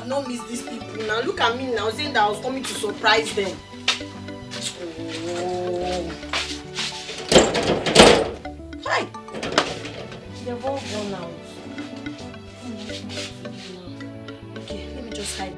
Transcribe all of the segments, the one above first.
have not missed these people now. Look at me now, saying that I was coming to surprise them. Oh. Hi. They've all gone out. Okay, let me just hide.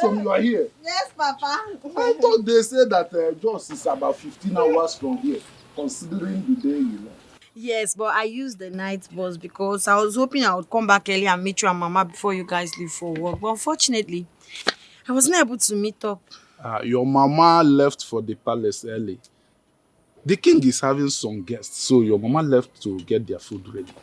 You are here. Yes, Papa. I thought they said that Jos is about 15 hours from here, considering the day you left. Yes, but I used the night bus because I was hoping I would come back early and meet you and Mama before you guys leave for work. But unfortunately, I wasn't able to meet up. Your Mama left for the palace early. The king is having some guests, so your Mama left to get their food ready.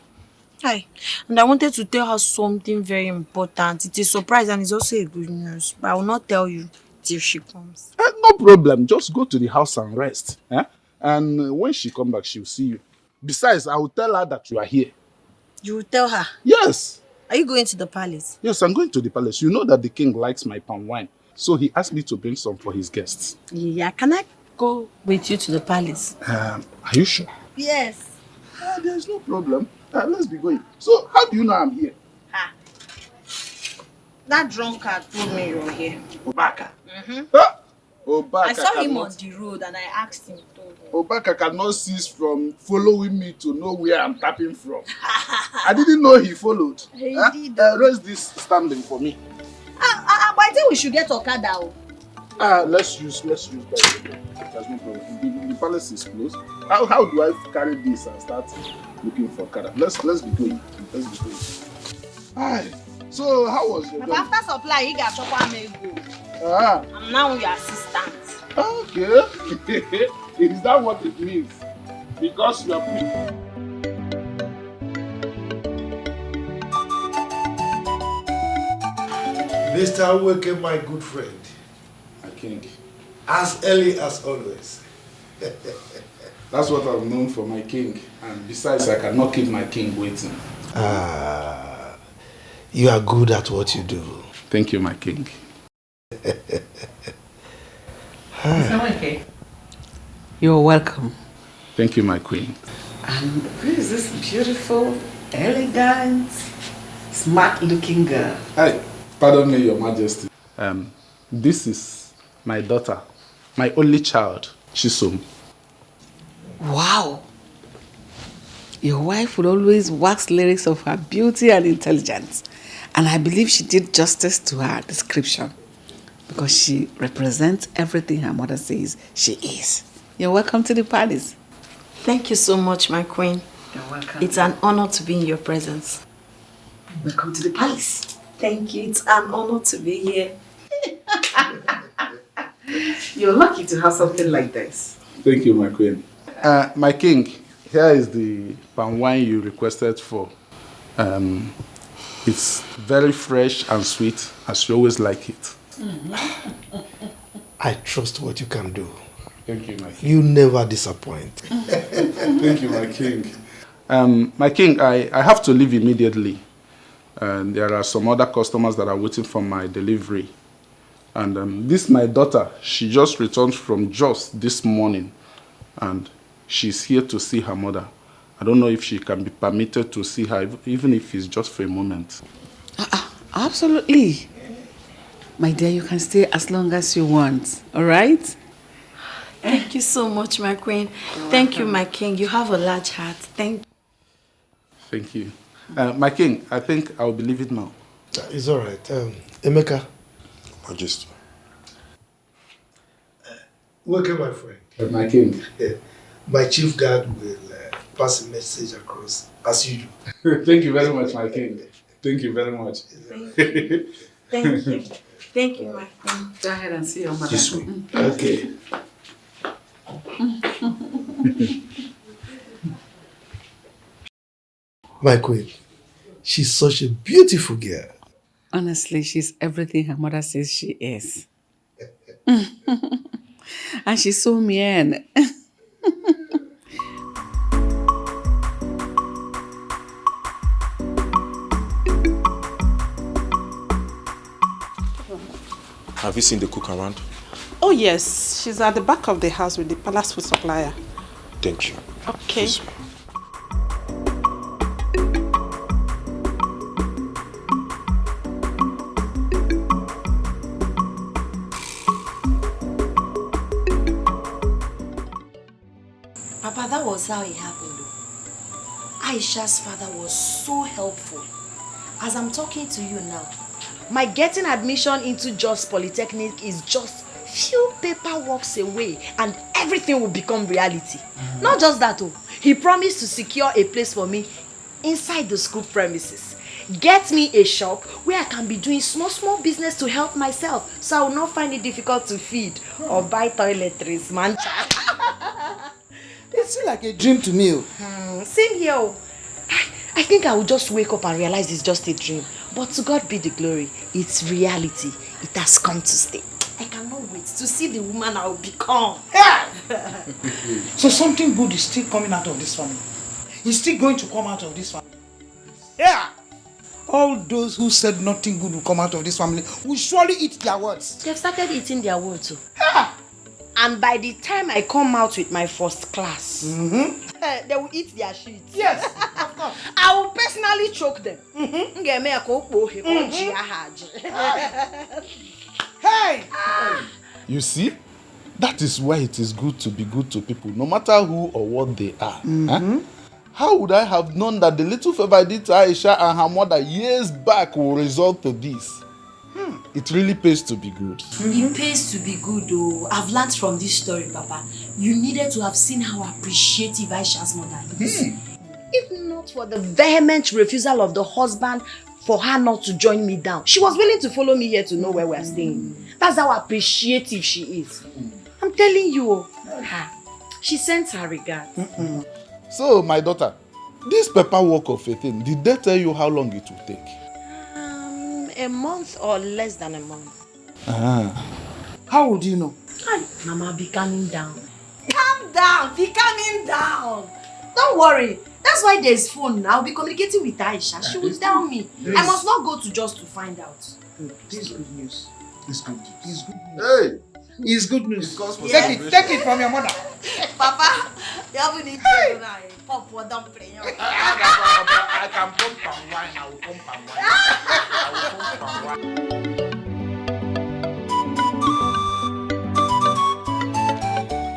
Hi, and I wanted to tell her something very important. It's a surprise and it's also a good news, but I will not tell you till she comes. No problem. Just go to the house and rest. And when she comes back, she'll see you. Besides, I will tell her that you are here. You will tell her? Yes. Are you going to the palace? Yes, I'm going to the palace. You know that the king likes my palm wine, so he asked me to bring some for his guests. Yeah, can I go with you to the palace? Are you sure? Yes. There's no problem. Let's be going. So, how do you know I'm here? That drunkard told me you were here. Obaka. Obaka. I saw him on the road and I asked him. Obaka cannot cease from following me to know where I'm tapping from. I didn't know he followed. He did. Raise this standing for me. But I think we should get Okada. Let's use that. There's no problem. The palace is closed. How do I carry this and start looking for Okada? Let's be going. Hi. So how was your day? After supply, you got chopper go. I'm now your assistant. Okay. Is that what it means? Because you are Mr. Wake, my good friend. my king. As early as always. That's what I'm known for, my king. And besides, I cannot keep my king waiting. You are good at what you do. Thank you, my king. Okay. You're welcome. Thank you, my queen. And who is this beautiful, elegant, smart-looking girl? Hi, pardon me, your majesty. This is my daughter, my only child, Chisom. Wow. Your wife would always wax lyrics of her beauty and intelligence. And I believe she did justice to her description because she represents everything her mother says she is. You're welcome to the palace. Thank you so much, my queen. You're welcome. It's an honor to be in your presence. Welcome to the palace. Thank you. It's an honor to be here. You're lucky to have something like this. Thank you, my queen. My king, here is the palm wine you requested for. It's very fresh and sweet, as you always like it. I trust what you can do. Thank you, my king. You never disappoint. Thank you, my king. My king, I have to leave immediately. And there are some other customers that are waiting for my delivery. And this my daughter. She just returned from Jos this morning. And she's here to see her mother. I don't know if she can be permitted to see her, even if it's just for a moment. Absolutely. My dear, you can stay as long as you want, all right? Thank you so much, my queen. Thank you, my king. You have a large heart. Thank you. Thank you. My king, I think I'll be leaving now. It's all right. Emeka. Majesty. Welcome, my friend. My king. My chief guard will pass a message across as usual. Thank you very much, my king. Thank you very much. Thank you. Thank you. Thank you, my queen. Go ahead and see your mother. This way. Okay. My queen, she's such a beautiful girl. Honestly, she's everything her mother says she is. And she's so mean. Have you seen the cook around? Oh yes, she's at the back of the house with the palace food supplier. Thank you. Okay. Please. Papa, that was how it happened though. Aisha's father was so helpful. As I'm talking to you now, my getting admission into Jos Polytechnic is just few paperworks away and everything will become reality. Not just that, oh, he promised to secure a place for me inside the school premises. Get me a shop where I can be doing small business to help myself, so I will not find it difficult to feed or buy toiletries, man. It seems like a dream to me. Same here. Oh. I think I will just wake up and realize it's just a dream. But to God be the glory. It's reality. It has come to stay. I cannot wait to see the woman I will become. So something good is still coming out of this family. It's still going to come out of this family. Yeah. All those who said nothing good will come out of this family will surely eat their words. They've started eating their words too. Yeah. And by the time I come out with my first class, they will eat their shit. Yes, of course. I will personally choke them. Hey! You see, that is why it is good to be good to people, no matter who or what they are. Huh? How would I have known that the little favor I did to Aisha and her mother years back will result to this? It really pays to be good. It pays to be good though. I've learned from this story, Papa. You needed to have seen how appreciative Aisha's mother is. If not for the vehement refusal of the husband for her not to join me down, she was willing to follow me here to know where we're staying. That's how appreciative she is. I'm telling you, she sends her regards. So, my daughter, this paperwork of a thing, did they tell you how long it will take? A month or less than a month. How would you know? Hi, Mama, be calming down. Calm down, be calming down. Don't worry. That's why there's phone now. I'll be communicating with Aisha. She will tell me. I must not go to just to find out. This is good news. It's good news. It's good news. Hey! It's good news. Yeah. Take it from your mother. Papa, you haven't eaten tonight. Pop, what don't play. I can pump and wine. I will pump and wine. I will pump and wine.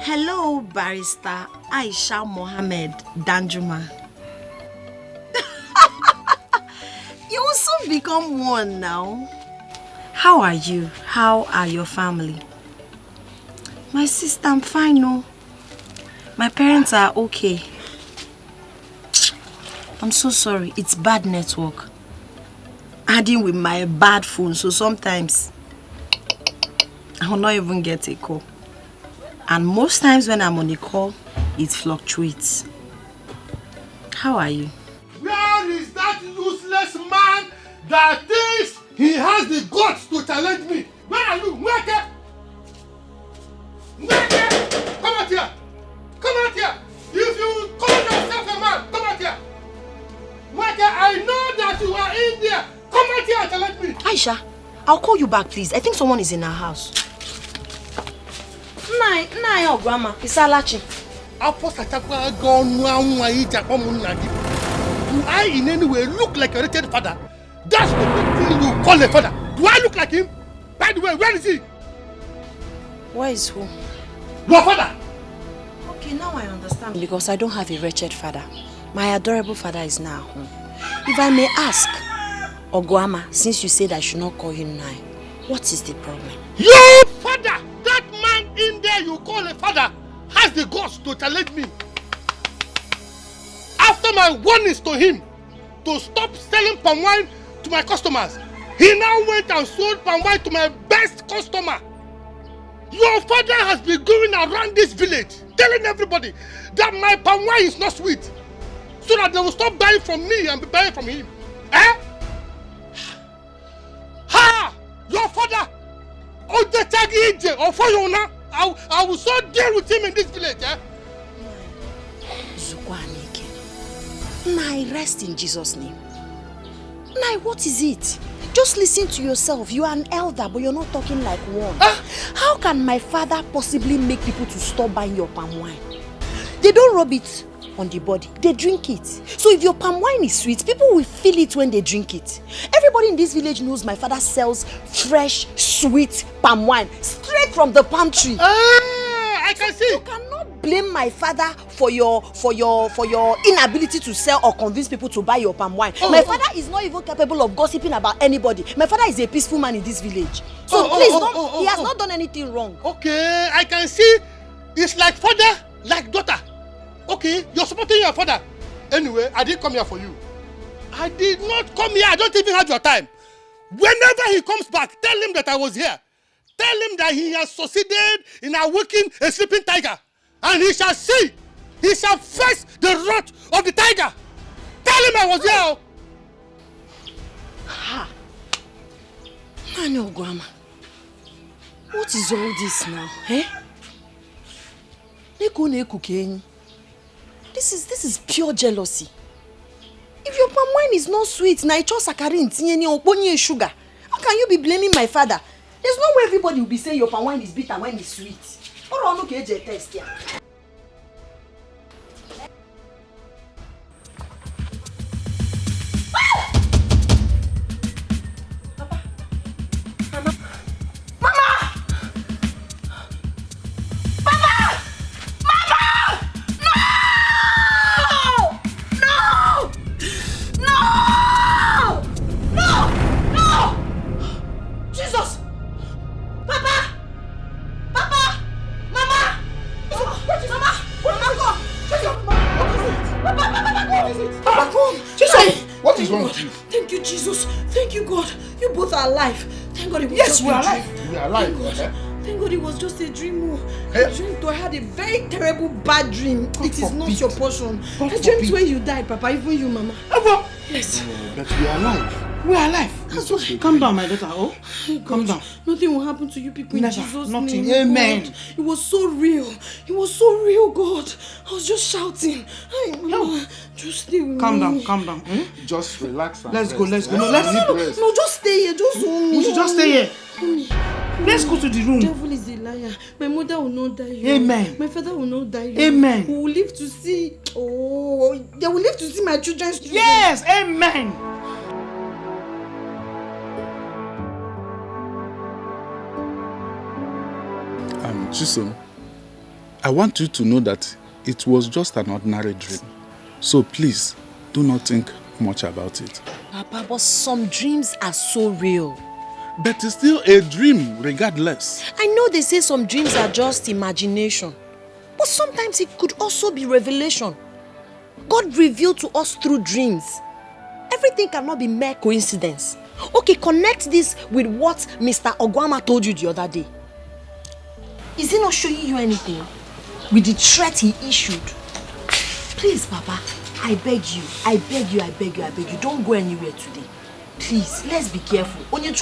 Hello, Barrister Aisha Mohammed Danjuma. You will soon become one now. How are you? How are your family? My sister, I'm fine, no. My parents are okay. I'm so sorry. It's bad network. Adding with my bad phone, so sometimes I will not even get a call. And most times when I'm on a call, it fluctuates. How are you? Where is that useless man that thinks he has the guts to challenge me? Where are you? Where? Come out here! Come out here! If you call yourself a man, come out here! I know that you are in there! Come out here and challenge me! Aisha, I'll call you back, please. I think someone is in our house. Nah, Grandma. It's Alachi. Do I in any way look like a wretched father? That's the big thing you call a father. Do I look like him? By the way, where is he? Where is who? Your father! Okay, now I understand. Because I don't have a wretched father. My adorable father is now home. If I may ask, Oguama, since you said I should not call him now, what is the problem? Your father! That man in there you call a father has the guts to challenge me. After my warnings to him to stop selling palm wine to my customers, he now went and sold palm wine to my best customer. Your father has been going around this village telling everybody that my palm wine is not sweet, so that they will stop buying from me and be buying from him. Eh? Ha! Your father! I will so deal with him in this village, eh? Nai, rest in Jesus' name. Nai, what is it? Just listen to yourself. You are an elder, but you're not talking like one. How can my father possibly make people to stop buying your palm wine? They don't rub it on the body. They drink it. So if your palm wine is sweet, people will feel it when they drink it. Everybody in this village knows my father sells fresh, sweet palm wine straight from the palm tree. I can see. You cannot blame my father for your inability to sell or convince people to buy your palm wine. My father is not even capable of gossiping about anybody. My father is a peaceful man in this village. So please don't. He has not done anything wrong. Okay, I can see. It's like father, like daughter. Okay, you're supporting your father. Anyway, I didn't come here for you. I did not come here. I don't even have your time. Whenever he comes back, tell him that I was here. Tell him that he has succeeded in awakening a sleeping tiger. And he shall see. He shall face the wrath of the tiger. Tell him I was here. Ha! Manuel Grandma, what is all this now? Eh? This is pure jealousy. If your palm wine is not sweet, na icho sakarin tinyeni oponye sugar. How can you be blaming my father? There's no way everybody will be saying your palm wine is bitter when it's sweet. Or on okay test here. Thank you, Jesus. Thank you, God. You both are alive. Thank God it was just a dream. Yes, we are alive. We are alive. Thank God it was just a dream. I dreamed I had a very terrible bad dream. It is not your portion. I dreamed when you died, Papa. Even you, Mama. Yes. But we are alive. We are alive. Calm down, my daughter. Oh, calm down. Nothing will happen to you people in Jesus' nothing. name. Amen. God. It was so real. It was so real, God. I was just shouting. Hey, Mama, just stay with me. Calm down. Just relax and Let's rest. go. No, just stay here. Just hold me. We should just stay here. Let's go to the room. The devil is a liar. My mother will not die. Amen. My father will not die. Amen. We will live to see. Oh, they will live to see my children's children. Yes. Amen. Chisom, I want you to know that it was just an ordinary dream. So please, do not think much about it. Papa, but some dreams are so real. But it's still a dream, regardless. I know they say some dreams are just imagination. But sometimes it could also be revelation. God revealed to us through dreams. Everything cannot be mere coincidence. Okay, connect this with what Mr. Ogwama told you the other day. Is he not showing you anything? With the threat he issued? Please, Papa, I beg you, don't go anywhere today. Please, let's be careful. Okay,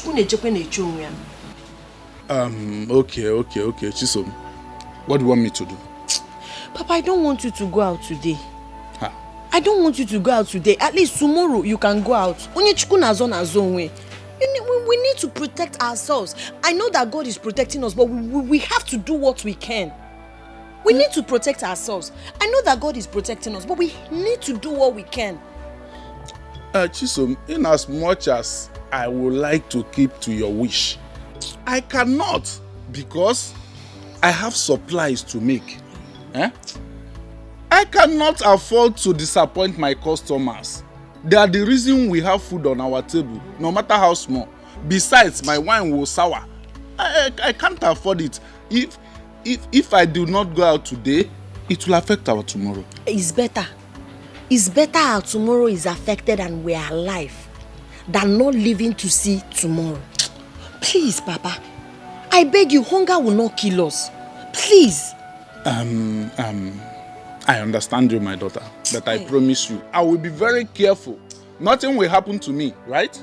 Chisom. What do you want me to do? Papa, I don't want you to go out today. I don't want you to go out today. At least tomorrow you can go out. We need to protect ourselves. I know that God is protecting us, but we have to do what we can. We need to protect ourselves. I know that God is protecting us, but we need to do what we can. Chisom, in as much as I would like to keep to your wish, I cannot because I have supplies to make. I cannot afford to disappoint my customers. They are the reason we have food on our table, no matter how small. Besides, my wine will sour. I can't afford it. If I do not go out today, it will affect our tomorrow. It's better. It's better our tomorrow is affected and we are alive than not living to see tomorrow. Please, Papa. I beg you, hunger will not kill us. Please. I understand you, my daughter, but I promise you, I will be very careful. Nothing will happen to me, right?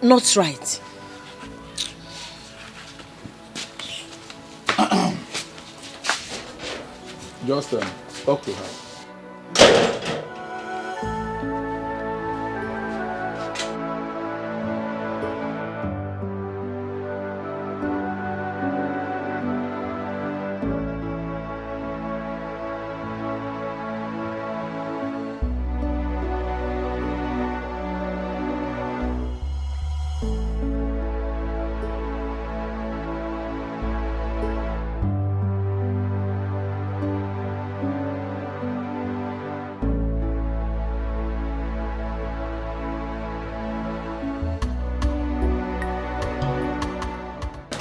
Not right. Just talk to her.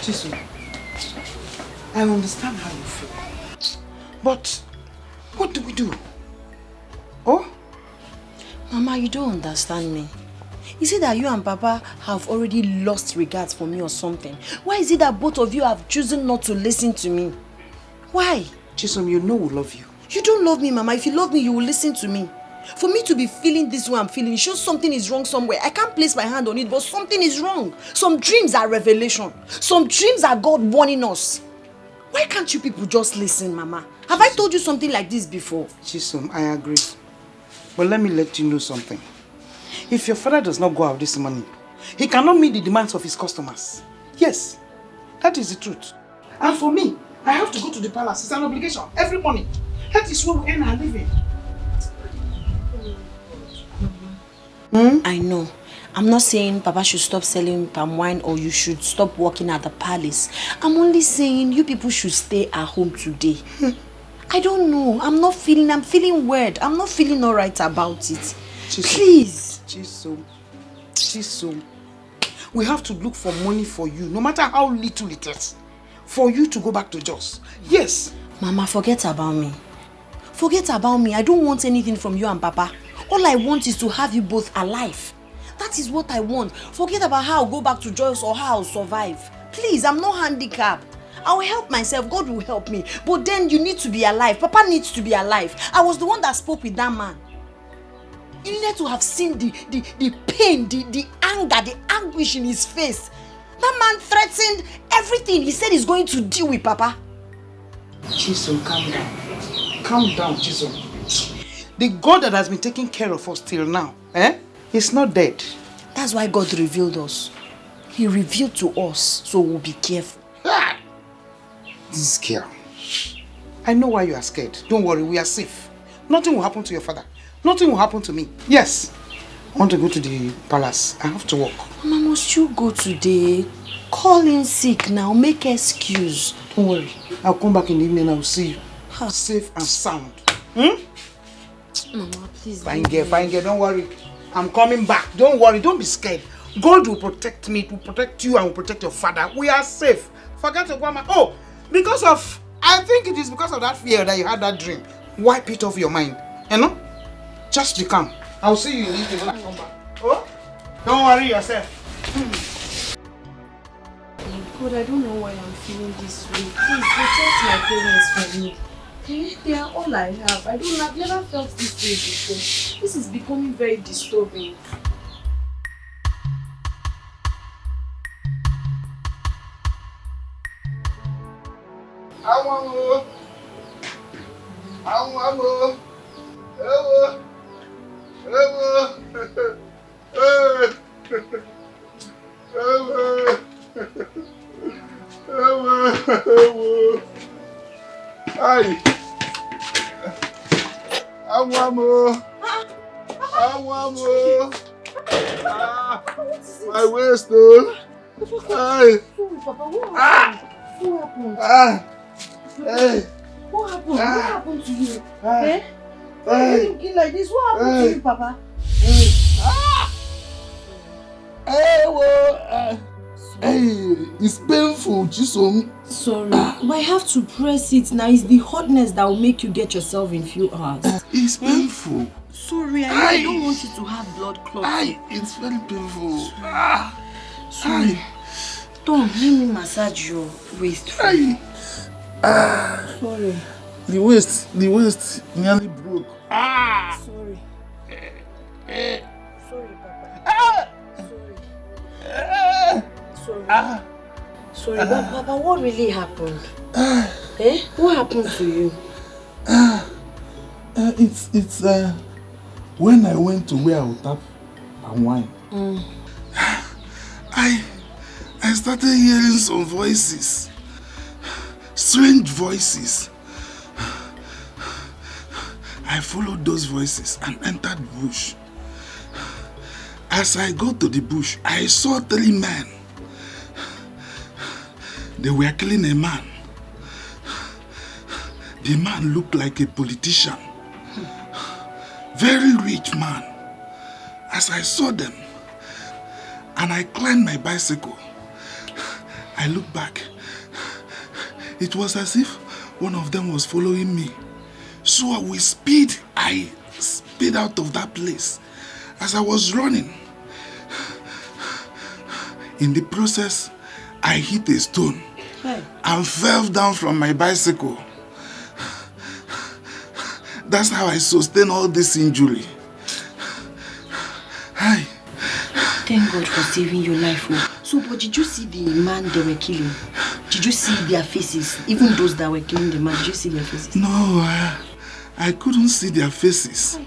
Chisom, I understand how you feel. But what do we do? Oh? Mama, you don't understand me. Is it that you and Papa have already lost regards for me or something? Why is it that both of you have chosen not to listen to me? Why? Chisom, you know we love you. You don't love me, Mama. If you love me, you will listen to me. For me to be feeling this way I'm feeling, it shows something is wrong somewhere. I can't place my hand on it, but something is wrong. Some dreams are revelation. Some dreams are God warning us. Why can't you people just listen, Mama? Have I told you something like this before? Chisom, I agree. But let me let you know something. If your father does not go out this morning, he cannot meet the demands of his customers. Yes, that is the truth. And for me, I have to go to the palace. It's an obligation every morning. That is where we earn our living. I know. I'm not saying Papa should stop selling palm wine or you should stop working at the palace. I'm only saying you people should stay at home today. I don't know. I'm feeling weird. I'm not feeling alright about it. Chisom. Please. Chisom. We have to look for money for you, no matter how little it is, for you to go back to Jos. Yes. Mama, forget about me. Forget about me. I don't want anything from you and Papa. All I want is to have you both alive. That is what I want. Forget about how I'll go back to Joyce or how I'll survive. Please, I'm not handicapped. I will help myself. God will help me. But then you need to be alive. Papa needs to be alive. I was the one that spoke with that man. You needed to have seen the pain, the anger, the anguish in his face. That man threatened everything. He said he's going to deal with Papa. Chisom, calm down. Calm down, Chisom. The God that has been taking care of us till now, is not dead. That's why God revealed us. He revealed to us, so we'll be careful. This girl. I know why you are scared. Don't worry, we are safe. Nothing will happen to your father. Nothing will happen to me. Yes. I want to go to the palace. I have to work. Mama, must you go today? Call in sick now. Make excuse. Don't worry. I'll come back in the evening and I'll see you. Safe and sound. Mama, please. Fine girl. Don't worry. I'm coming back. Don't worry. Don't be scared. God will protect me. It will protect you and will protect your father. We are safe. Forget your grandma. Oh, I think it is because of that fear that you had that dream. Wipe it off your mind. You know? Just be calm. I'll see you in the evening when I come back. Oh? Don't worry yourself. God, I don't know why I'm feeling this way. Please protect my parents from me. They are all I have. I've never felt this way before. This is becoming very disturbing. My waist, though. Hi. Papa, what happened? Hey. What happened? What happened to you? Why are you looking like this? What happened to you, Papa? It's painful, Chisom. Sorry, but I have to press it now. It's the hotness that will make you get yourself in few hours. It's painful. Sorry, I don't want you to have blood clots. It's very painful. Sorry. Tom, let me massage your waist. Sorry. The waist nearly broke. Sorry. Sorry, Papa. Sorry, but Papa, what really happened? What happened to you? It's when I went to where I would tap and wine. I started hearing some voices. Strange voices. I followed those voices and entered the bush. As I got to the bush, I saw 3 men. They were killing a man. The man looked like a politician. Very rich man. As I saw them, and I climbed my bicycle, I looked back. It was as if one of them was following me. So with speed, I sped out of that place. As I was running, in the process, I hit a stone and fell down from my bicycle. That's how I sustained all this injury. Hi. Thank God for saving your life. Oh. So, but did you see the man they were killing? Did you see their faces? Even those that were killing the man, did you see their faces? No, I couldn't see their faces.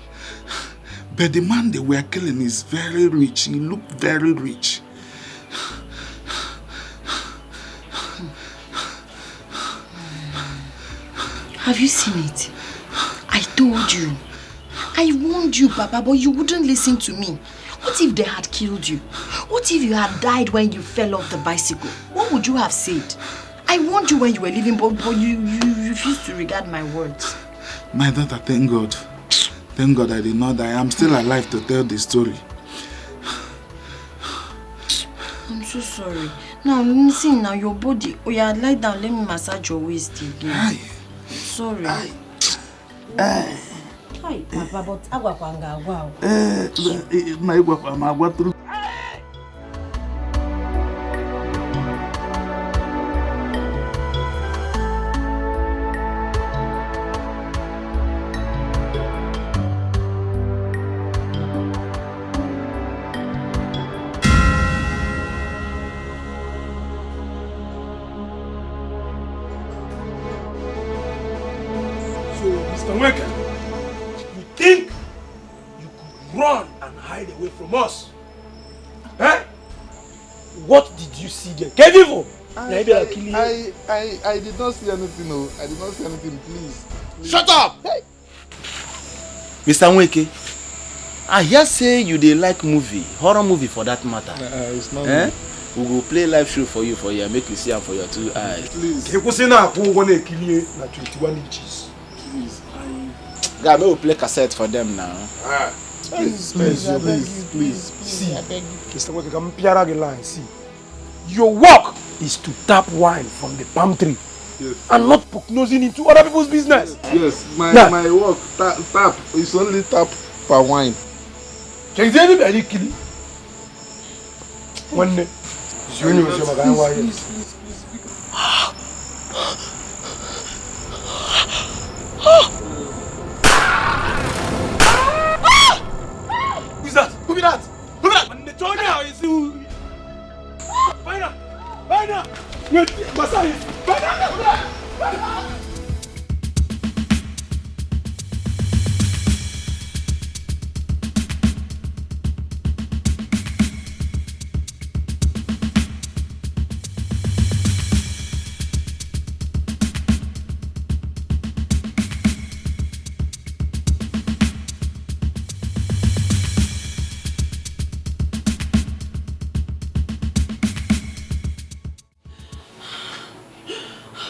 But the man they were killing is very rich. He looked very rich. Have you seen it? I told you. I warned you, Papa, but you wouldn't listen to me. What if they had killed you? What if you had died when you fell off the bicycle? What would you have said? I warned you when you were leaving, but you refused to regard my words. My daughter, thank God. Thank God I did not die. I'm still alive to tell the story. I'm so sorry. Now, listen, now your body. Oh yeah, lie down. Let me massage your waist again. Aye. Sorry. Hi, Papa, but Agwapanga, wow. My guapa, through. Mr. Weka, you think you could run and hide away from us? Eh? What did you see there? Kevivo! I did not see anything, no. I did not see anything, please. Shut up! Hey. Mr. Nweke, I hear say you dey like movie, horror movie for that matter. It's not me. We go play live show for you make you see am for your 2 eyes. Please. Kekusina who wanna kill you na 21 inches. Please, Guy, may we play cassette for them now. please. See, Mr. Weka, come piara the line. See, your work is to tap wine from the palm tree, and not poke nosing into other people's business. Yes, my work tap is only tap for wine. Can you anybody kill? One day, you was your guy. Why? Who's that? Who be that? Who be that? And the Tony, how is you? Find out! Find out! Wait, Masai! Find out!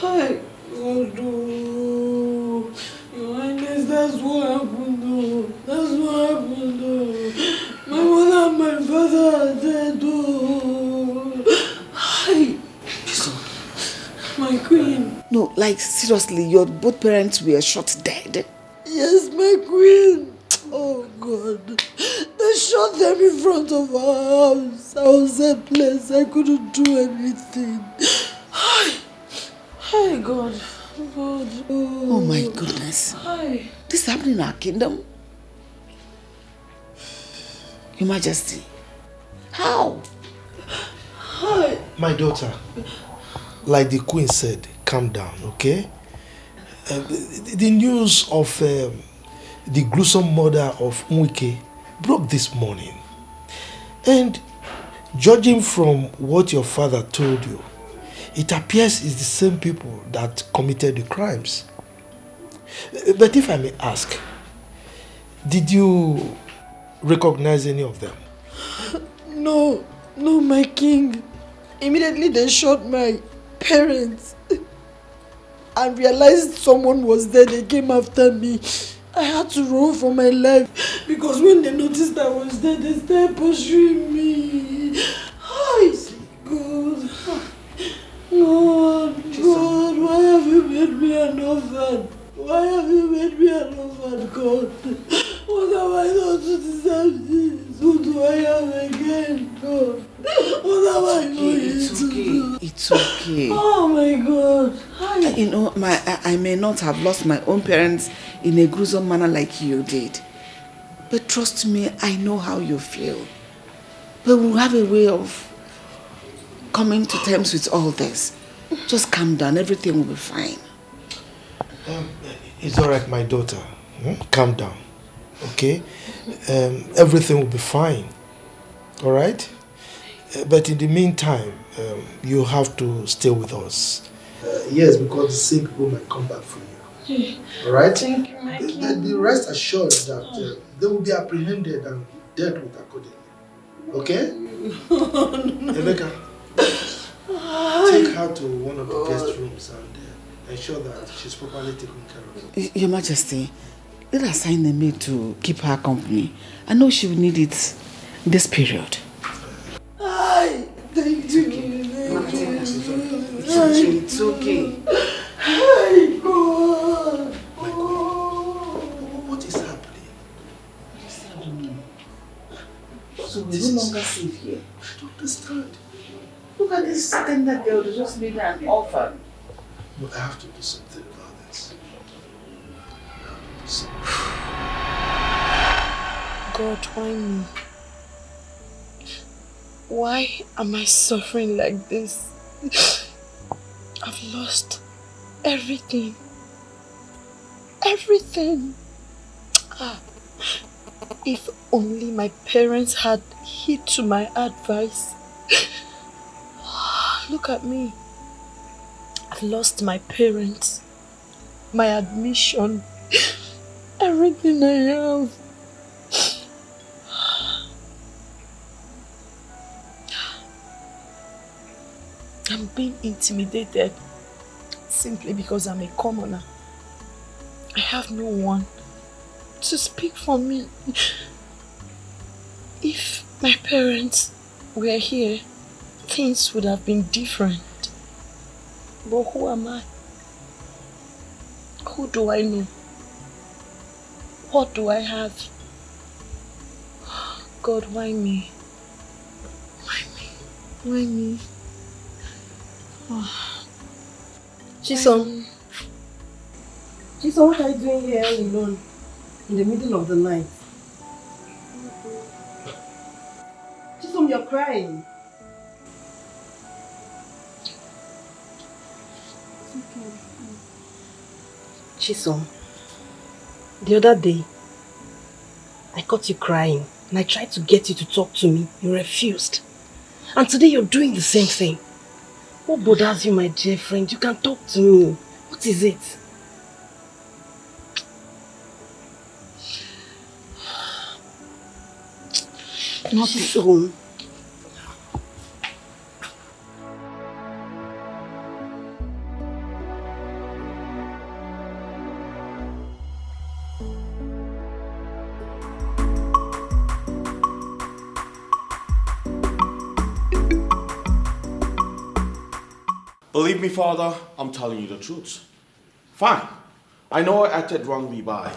Hi, God, oh. Your Highness, that's what happened, oh. That's what happened, oh. My mother and my father are dead, oh. Hi. My queen. No, like seriously, your both parents were shot dead. Yes, my queen. Oh, God. They shot them in front of our house. I was helpless. I couldn't do anything. Hi. Hi, God. God. Oh my goodness. Hi. This is happening in our kingdom? Your Majesty. How? Hi. My daughter, like the queen said, calm down, okay? The news of the gruesome murder of Nweke broke this morning. And judging from what your father told you, it appears it's the same people that committed the crimes. But if I may ask, did you recognize any of them? No, my king. Immediately they shot my parents and realized someone was there. They came after me. I had to run for my life because when they noticed I was there, they started pursuing me. Hi, God. an orphan? Why have you made me an orphan, God? What have I done to deserve this? Who do I have again, God? What have I done to do? It's okay. Oh my God. You know, I may not have lost my own parents in a gruesome manner like you did. But trust me, I know how you feel. But we'll have a way of coming to terms with all this. Just calm down, everything will be fine. It's all right, my daughter. Calm down, okay? Everything will be fine, all right? But in the meantime, you have to stay with us. Yes, because the same people might come back for you. All right? Thank you, my king. Be rest assured that they will be apprehended and dealt with accordingly. Okay? Emeka, take her to one of the guest rooms and ensure that she's properly taken care of. Your Majesty, let us assign a maid to keep her company. I know she will need it this period. Thank you. It's okay. Hey, God. What is happening? So we're no longer safe here. I don't understand. Look at this tender girl who just made her an orphan. No, I have to do something about this. God, why me? Why am I suffering like this? I've lost everything. Everything. If only my parents had heed to my advice. Look at me. I've lost my parents, my admission, everything I have. I'm being intimidated simply because I'm a commoner. I have no one to speak for me. If my parents were here, things would have been different. But who am I? Who do I know? What do I have? God, why me? Why me? Why me? Chisom, what are you doing here alone in the middle of the night? Chisom, you're crying. Chisom, the other day, I caught you crying and I tried to get you to talk to me. You refused. And today you're doing the same thing. What bothers you, my dear friend? You can talk to me. What is it? Nothing. Believe me, Father, I'm telling you the truth. Fine. I know I acted wrongly by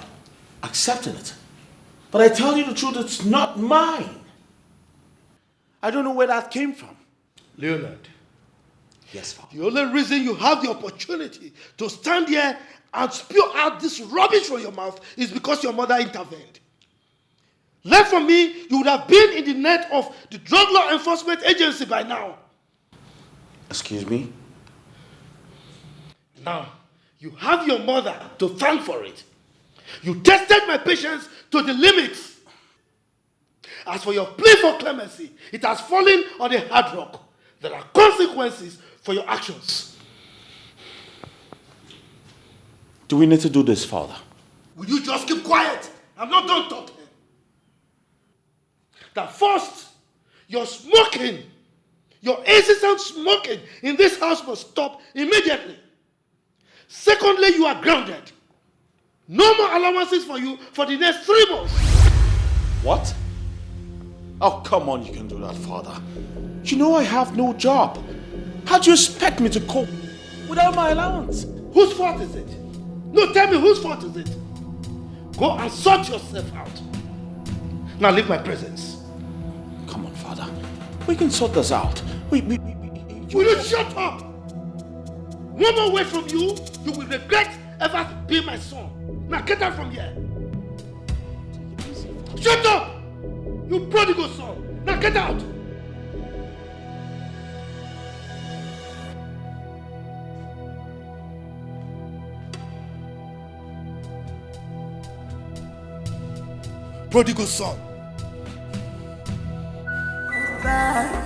accepting it. But I tell you the truth, it's not mine. I don't know where that came from. Leonard. Yes, Father. The only reason you have the opportunity to stand here and spew out this rubbish from your mouth is because your mother intervened. Left from me, you would have been in the net of the Drug Law Enforcement Agency by now. Excuse me? Now, you have your mother to thank for it. You tested my patience to the limits. As for your plea for clemency, it has fallen on a hard rock. There are consequences for your actions. Do we need to do this, Father? Will you just keep quiet? I'm not done talking. That first, your smoking, your incessant smoking in this house must stop immediately. Secondly, you are grounded. No more allowances for you for the next 3 months. What? Oh, come on, you can do that, Father. You know I have no job. How do you expect me to cope without my allowance? Whose fault is it? No, tell me, whose fault is it? Go and sort yourself out. Now leave my presence. Come on, Father. We can sort this out. Will you shut up? One more word from you, you will regret ever being my son. Now get out from here. Shut up! You prodigal son. Now get out. Prodigal son.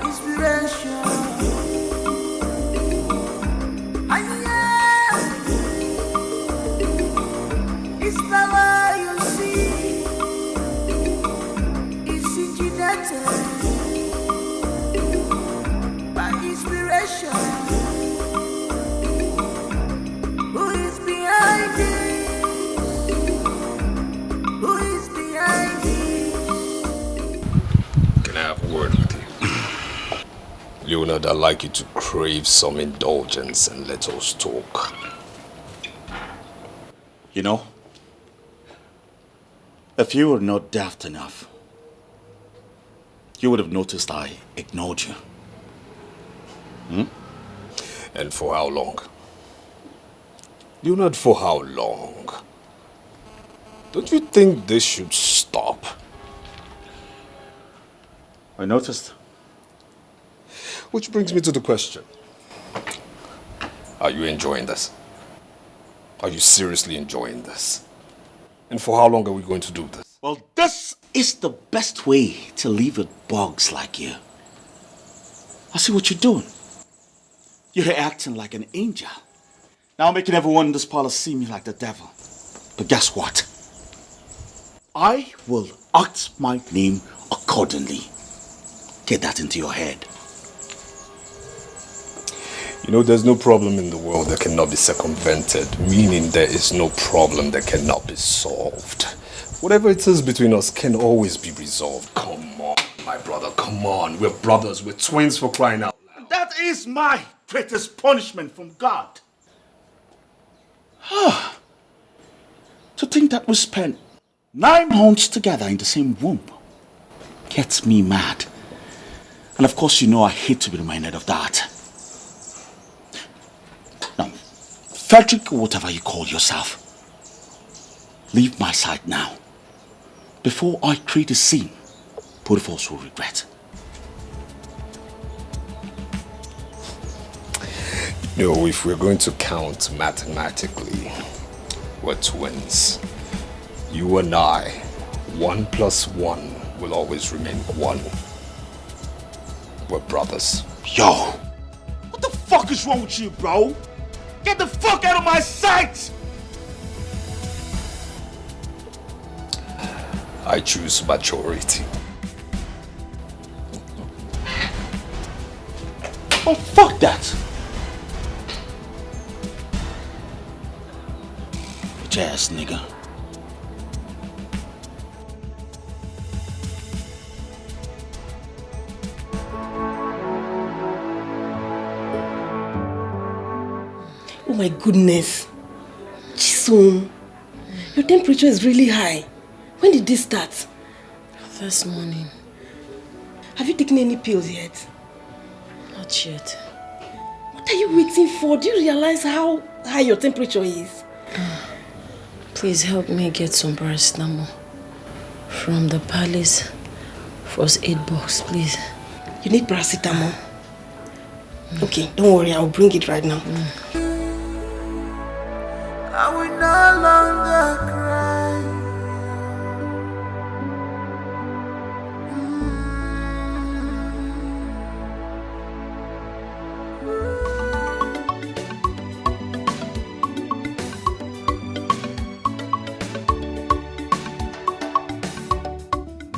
Inspiration. It's power you see. It's ingenuity. By inspiration. Who is behind this? Who is behind this? Can I have a word with you? Leonard, I'd like you to crave some indulgence and let us talk. You know, if you were not daft enough, you would have noticed I ignored you. And for how long? Leonard, for how long? Don't you think this should stop? I noticed. Which brings me to the question. Are you enjoying this? Are you seriously enjoying this? And for how long are we going to do this? Well, this is the best way to leave with bugs like you. I see what you're doing. You're acting like an angel. Now making everyone in this parlor see me like the devil. But guess what? I will act my name accordingly. Get that into your head. You know, there's no problem in the world that cannot be circumvented, meaning there is no problem that cannot be solved. Whatever it is between us can always be resolved. Come on, my brother, come on. We're brothers, we're twins, for crying out loud. That is my greatest punishment from God. To think that we spent 9 months together in the same womb gets me mad. And of course, you know I hate to be reminded of that. Now, Frederick, or whatever you call yourself, leave my side now, before I create a scene both of us will regret. No, if we're going to count mathematically, we're twins. You and I, 1 + 1 will always remain 1. We're brothers. Yo, what the fuck is wrong with you, bro? Get the fuck out of my sight! I choose maturity. Oh, fuck that! Bitch ass nigga. Oh my goodness. Chisom, your temperature is really high. When did this start? This morning. Have you taken any pills yet? Not yet. What are you waiting for? Do you realize how high your temperature is? Please help me get some paracetamol from the palace. First aid box, please. You need paracetamol? Okay, don't worry, I'll bring it right now. I will no longer cry.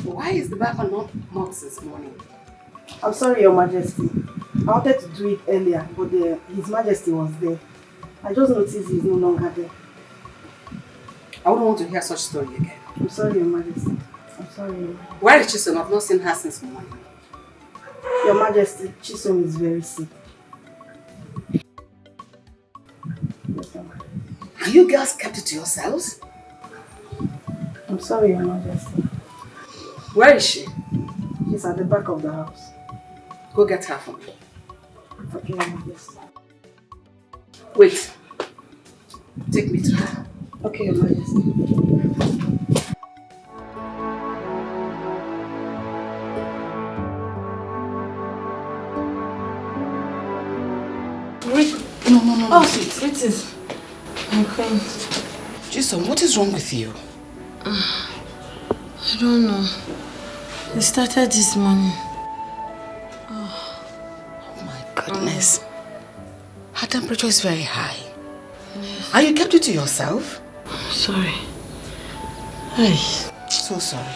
Why is the Bible not hot this morning? I'm sorry, Your Majesty. I wanted to do it earlier, but His Majesty was there. I just noticed he's no longer there. I wouldn't want to hear such story again. I'm sorry, Your Majesty. I'm sorry. Where is Chisom? I've not seen her since morning. Your Majesty, Chisom is very sick. Yes, Your Majesty. And you girls kept it to yourselves? I'm sorry, Your Majesty. Where is she? She's at the back of the house. Go get her for me. Okay, Your Majesty. Wait. Take me to her. Okay, Your Majesty. No. Oh, it is. I'm fine. Jason, what is wrong with you? I don't know. It started this morning. Oh my goodness. Her temperature is very high. Yes. And you kept it to yourself? Sorry. Hey. So sorry.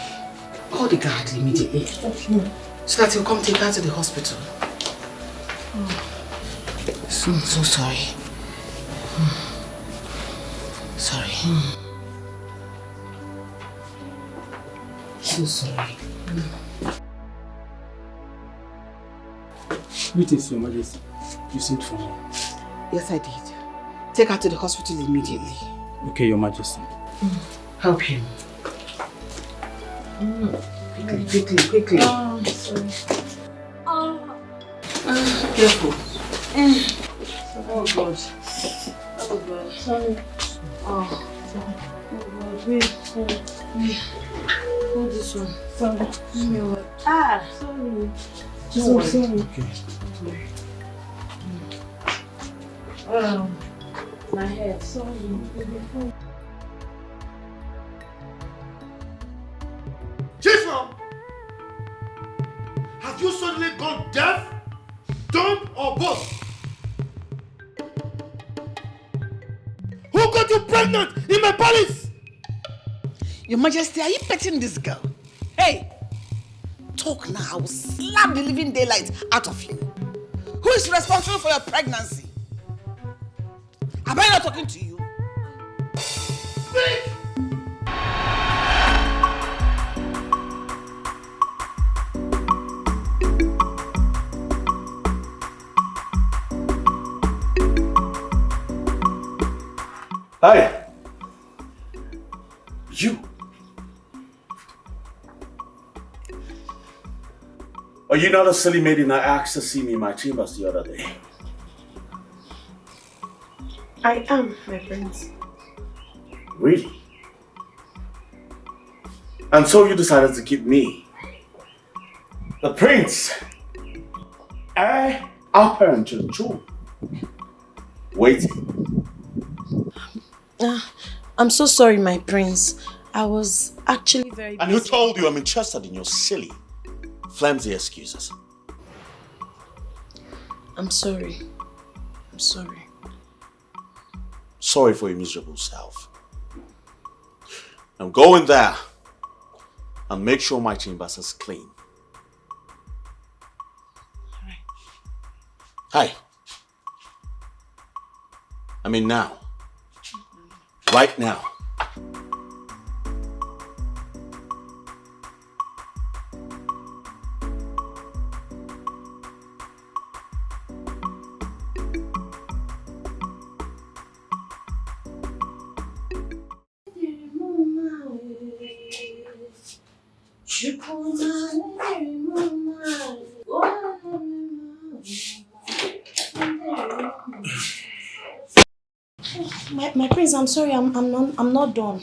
Call the guard immediately. Okay. So that he'll come take her to the hospital. Oh. So sorry. Sorry. So sorry. Greetings, Your Majesty. You sent for me. Yes, I did. Take her to the hospital immediately. Okay, Your Majesty. Help him. Quickly. Oh, sorry. Careful. Oh God. Oh God. Sorry. Oh. Sorry. Oh God. Wait. Sorry. Hold this one. Sorry. Sorry. So sorry. Okay. My head. Sorry. Jason! Have you suddenly gone deaf, dumb, or both? Who got you pregnant in my palace? Your Majesty, are you petting this girl? Hey! Talk now, I will slap the living daylight out of you. Who is responsible for your pregnancy? Am I not talking to you? Speak! Hi. You. Are you not a silly maiden that asked to see me in my chambers the other day? I am, my prince. Really? And so you decided to keep me, the prince, our parent to the throne, waiting. I'm so sorry, my prince. I was actually very busy. And who told you I'm interested in your silly, flimsy excuses? I'm sorry. I'm sorry. Sorry for your miserable self. Now go in there and make sure my chambers is clean. Hi. I mean now. Right now. My prince, I'm sorry, I'm not done.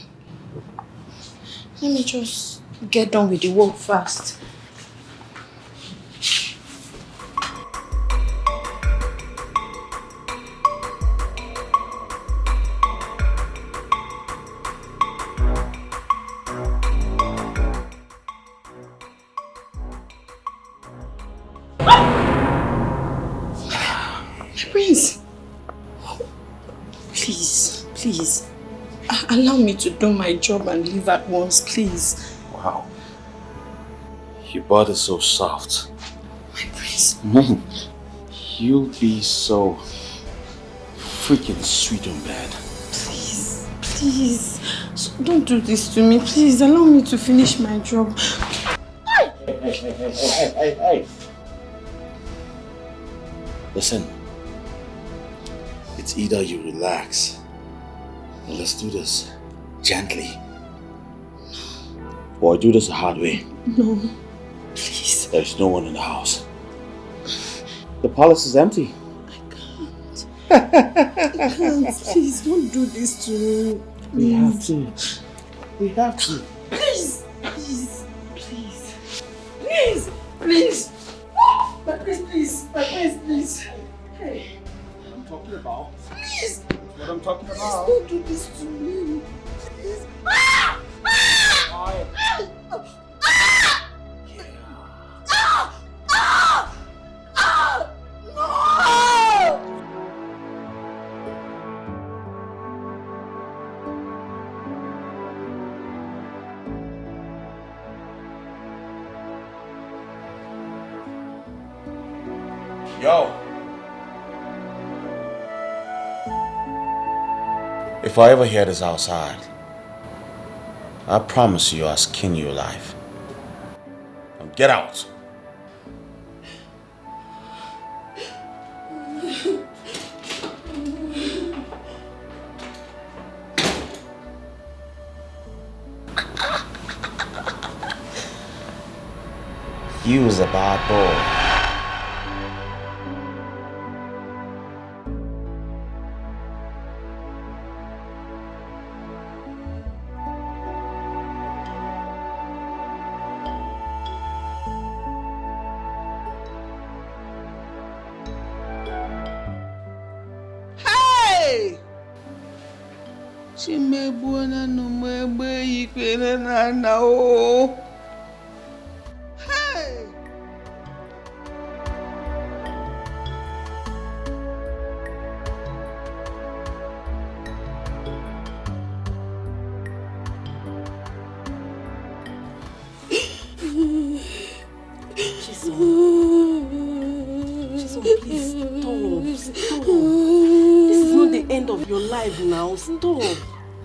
Let me just get done with the work fast. My prince, please, allow me to do my job and leave at once, please. Wow. Your body's so soft. My prince. You'll be so freaking sweet on bed. Please. So don't do this to me. Please, allow me to finish my job. Hey. Listen. It's either you relax Let's do this gently. Or do this the hard way. No. Please. There's no one in the house. The palace is empty. I can't. Please, don't do this to me. We have to. We have to. Please. Please. Please. Please. Please. My prince, please. My prince, please. Hey. What I'm talking about. Please. What I'm talking Please about. don't do this to me. Please. Yo. If I ever hear this outside, I promise you I'll skin you alive. Now get out. You was a bad boy. Chimebwana no mwebe ikwele na o. Hey! Chisom, please stop. Stop. This is not the end of your life now. Stop.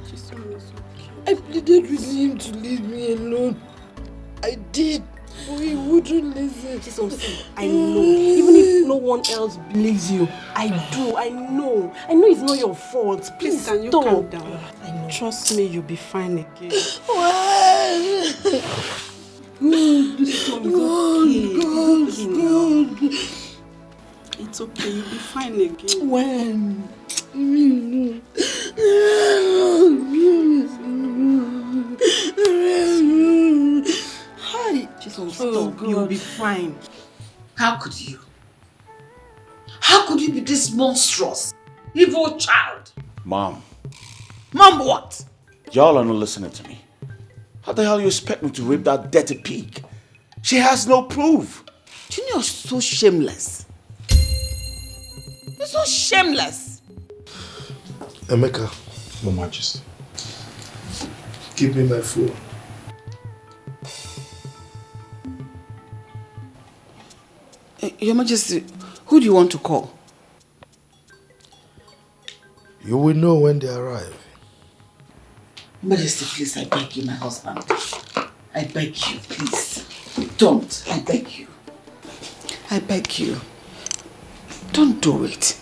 Chisom is okay. I pleaded with him to leave me alone. I did, but he wouldn't listen. Chisom, see, I know. Even if no one else believes you, I do. I know. I know it's not your fault. Please Can you stop. calm down? I know. Trust me, you'll be fine again. Why? Chisom is okay. God. It's okay, you'll be fine again. When? Hi. Chisom, stop. You'll be fine. How could you? How could you be this monstrous, evil child? Mom, Mom, what? y'all are not listening to me. How the hell you expect me to rape that dirty pig? She has no proof. Junior is so shameless. You're so shameless. Emeka, Your Majesty. give me my phone. Your Majesty, who do you want to call? You will know when they arrive. Majesty, please, I beg you, my husband. I beg you, please. Don't. I beg you. I beg you. Don't do it.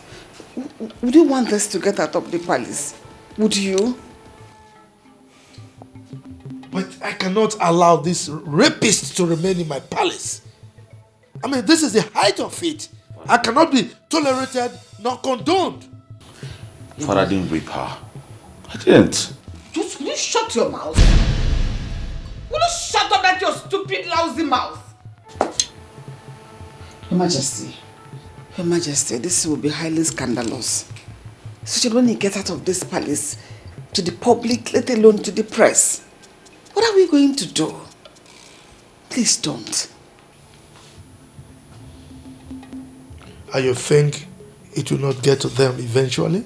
Would you want us to get out of the palace? Would you? But I cannot allow this rapist to remain in my palace. I mean, this is the height of it. I cannot be tolerated nor condoned. Father, I didn't rape her. I didn't. Just will you shut your mouth? Will you shut up that your stupid, lousy mouth? Your Majesty, this will be highly scandalous. So should only get out of this palace to the public, let alone to the press. What are we going to do? Please don't. And you think it will not get to them eventually?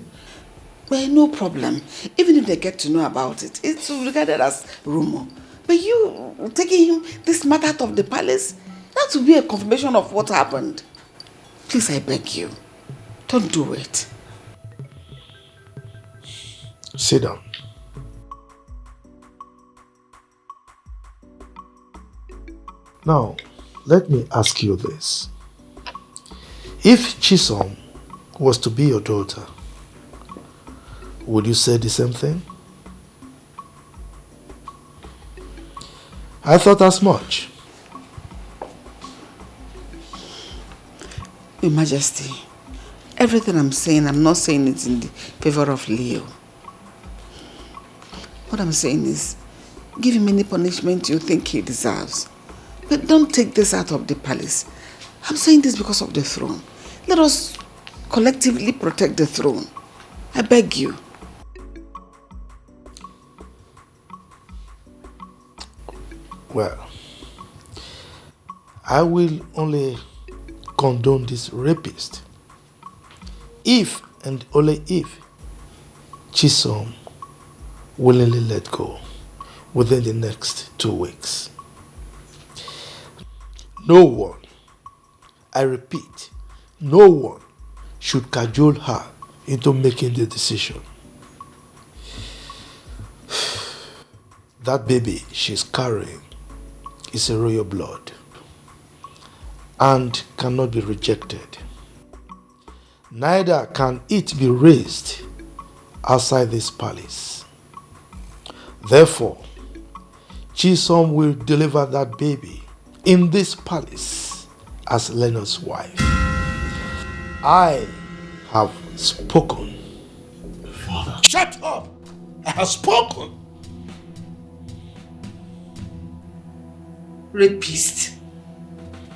Well, no problem. Even if they get to know about it, it's regarded as rumor. But you taking this matter out of the palace, that will be a confirmation of what happened. Please, I beg you, don't do it. Sit down. Now, let me ask you this. If Chisom was to be your daughter, would you say the same thing? I thought as much. Your Majesty, everything I'm saying, I'm not saying it in the favor of Leo. What I'm saying is, give him any punishment you think he deserves. But don't take this out of the palace. I'm saying this because of the throne. Let us collectively protect the throne. I beg you. Well, I will only condone this rapist if and only if Chisom willingly let go within the next 2 weeks. No one, I repeat, no one should cajole her into making the decision. That baby she's carrying is a royal blood and cannot be rejected. Neither can it be raised outside this palace. Therefore, Chisom will deliver that baby in this palace as Leonard's wife. I have spoken. Father. Shut up! I have spoken! Rapist.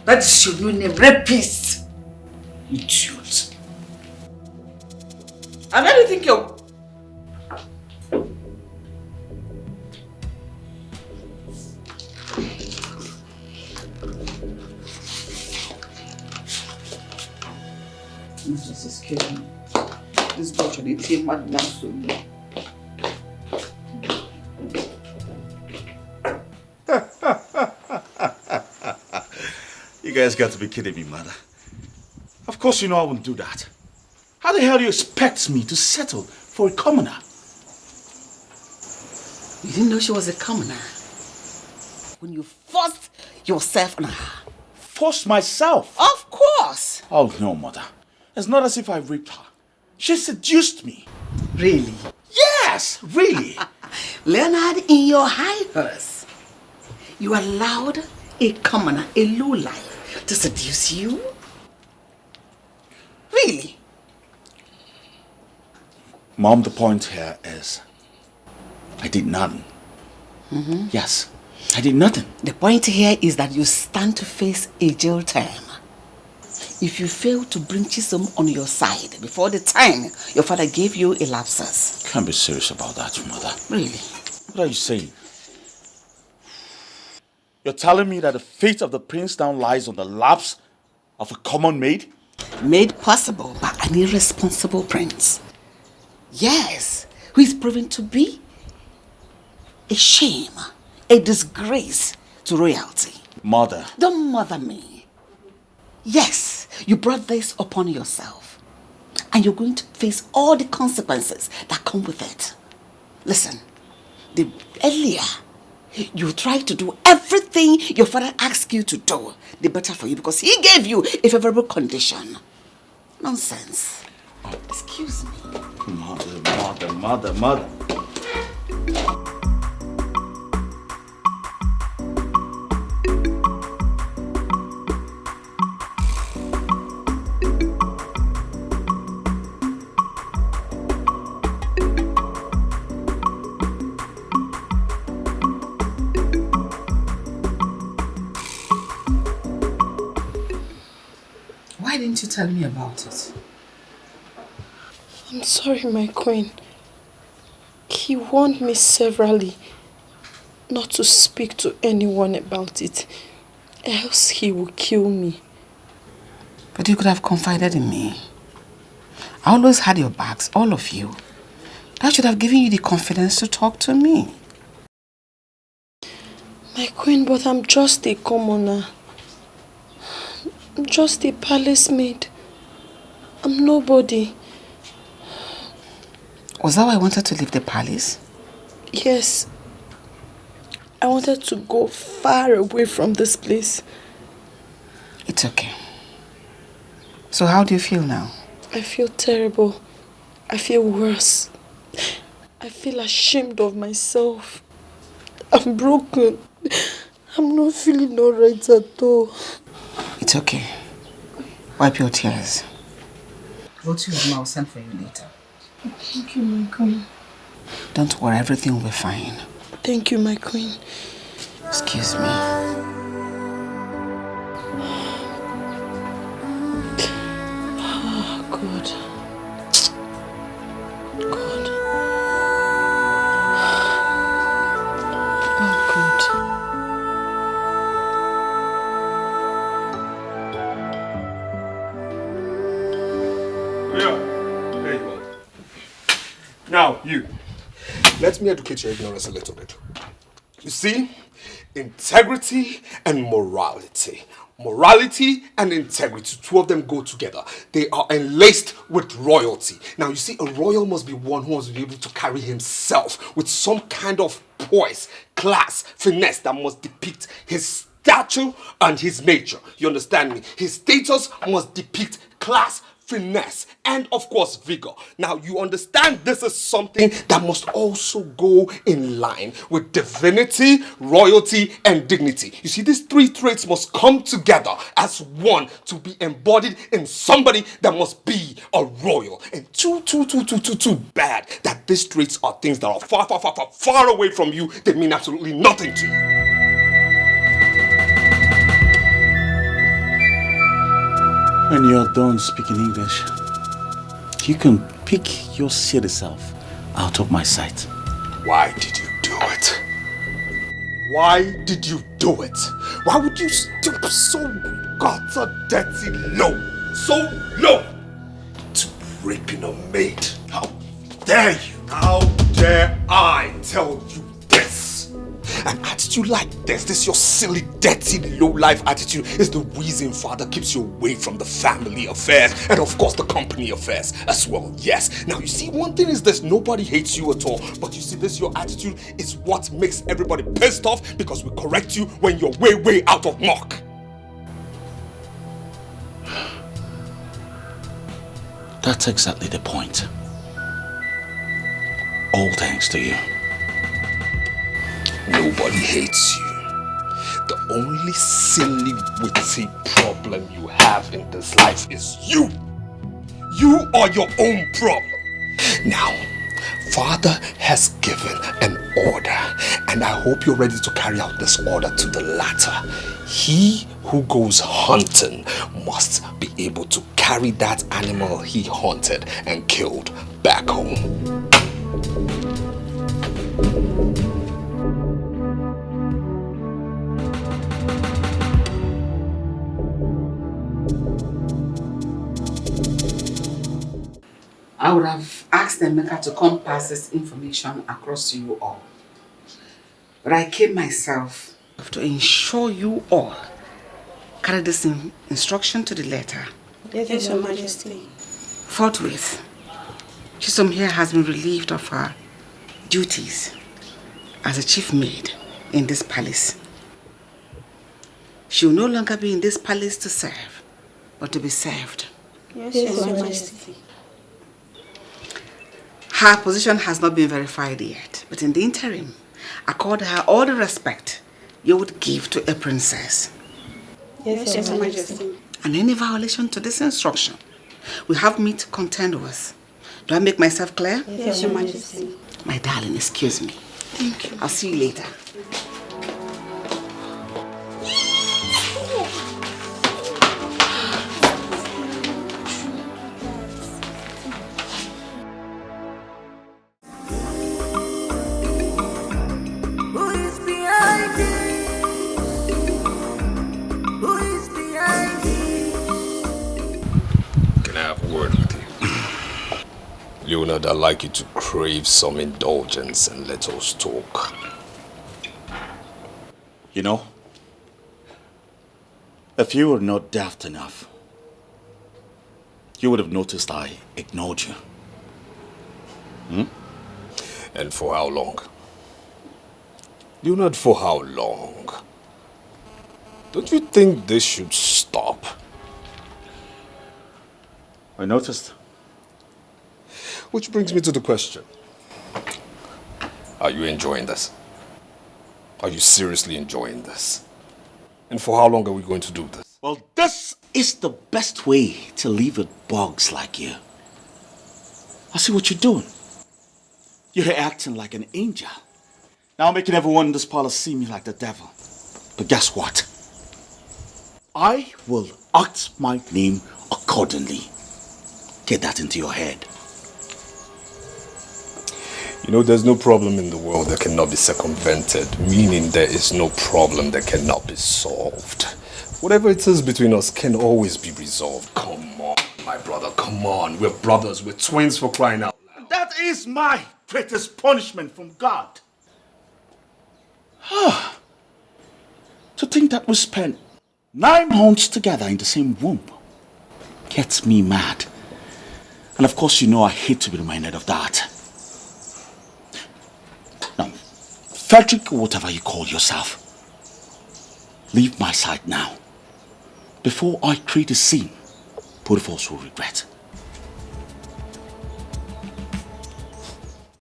That is your new name, rapist. Idiot. And where do you think you're... Just excuse me. This boy should eat him mad now soon. You guys got to be kidding me, mother. Of course you know I wouldn't do that. How the hell do you expect me to settle for a commoner? You didn't know she was a commoner when you forced yourself on her. Forced myself? Of course. Oh no, mother. It's not as if I raped her. She seduced me. Really? Yes, really. Leonard, in your high horse, you allowed a commoner, a lowlife, to seduce you? Really? Mom, the point here is, I did nothing. Mm-hmm. Yes, I did nothing. The point here is that you stand to face a jail term if you fail to bring Chisom on your side before the time your father gave you a lapsus. Can't be serious about that, mother. Really? What are you saying? You're telling me that the fate of the prince now lies on the laps of a common maid? Made possible by an irresponsible prince. Yes, who is proven to be a shame, a disgrace to royalty. Mother. Don't mother me. Yes, you brought this upon yourself. And you're going to face all the consequences that come with it. Listen, the earlier you try to do everything your father asked you to do, the better for you, because he gave you a favorable condition. Nonsense. Excuse me. Mother. Why didn't you tell me about it? I'm sorry, my queen. He warned me severally not to speak to anyone about it, else he will kill me. But you could have confided in me. I always had your backs, all of you. That should have given you the confidence to talk to me. My queen, but I'm just a commoner. I'm just a palace maid. I'm nobody. Was that why I wanted to leave the palace? Yes. I wanted to go far away from this place. It's okay. So how do you feel now? I feel terrible. I feel worse. I feel ashamed of myself. I'm broken. I'm not feeling alright at all. It's okay. Wipe your tears. Go to your room, I'll send for you later. Thank you, my queen. Don't worry, everything will be fine. Thank you, my queen. Excuse me. Oh, God. God. Oh, God. Yeah. There you are. Now, you. Let me educate your ignorance a little bit. You see, integrity and morality. Morality and integrity, two of them go together. They are enlaced with royalty. Now, you see, a royal must be one who must be able to carry himself with some kind of poise, class, finesse that must depict his stature and his nature. You understand me? His status must depict class, finesse, and of course vigor. Now you understand this is something that must also go in line with divinity, royalty, and dignity. You see, these three traits must come together as one to be embodied in somebody that must be a royal. And too bad that these traits are things that are far away from you. They mean absolutely nothing to you. When you're done speaking English, you can pick your silly self out of my sight. Why did you do it? Why did you do it? Why would you stoop so gutter dirty low? So low to raping a maid? How dare you? How dare I tell you this? An attitude like this your silly, dirty, low-life attitude is the reason Father keeps you away from the family affairs and of course the company affairs as well, yes. Now you see, one thing is this, nobody hates you at all, but you see this, your attitude is what makes everybody pissed off because we correct you when you're way out of mark. That's exactly the point. All thanks to you. Nobody hates you. The only silly, witty problem you have in this life is you. You are your own problem. Now, Father has given an order, and I hope you're ready to carry out this order to the latter. He who goes hunting must be able to carry that animal he hunted and killed back home. I would have asked Emeka to come pass this information across to you all. But I came myself to ensure you all carry this instruction to the letter. Yes, Your Majesty. Forthwith, Chisom here has been relieved of her duties as a chief maid in this palace. She will no longer be in this palace to serve, but to be served. Yes, Your Majesty. Her position has not been verified yet, but in the interim, accord her all the respect you would give to a princess. Yes, Your Majesty. And any violation to this instruction, we have me to contend with. Do I make myself clear? Yes, Your Majesty. My darling, excuse me. Thank you. I'll see you later. Leonard, I'd like you to crave some indulgence and let us talk. You know, if you were not daft enough, you would have noticed I ignored you. And for how long? Leonard, for how long? Don't you think this should stop? I noticed. Which brings me to the question. Are you enjoying this? Are you seriously enjoying this? And for how long are we going to do this? Well, this is the best way to live with bugs like you. I see what you're doing. You're acting like an angel. Now making everyone in this parlor see me like the devil. But guess what? I will act my name accordingly. Get that into your head. You know, there's no problem in the world that cannot be circumvented, meaning there is no problem that cannot be solved. Whatever it is between us can always be resolved. Come on, my brother, come on. We're brothers, we're twins, for crying out loud. That is my greatest punishment from God. To think that we spent 9 months together in the same womb gets me mad. And of course, you know I hate to be reminded of that. Now, Frederick, or whatever you call yourself, leave my side now, before I create a scene both of us will regret.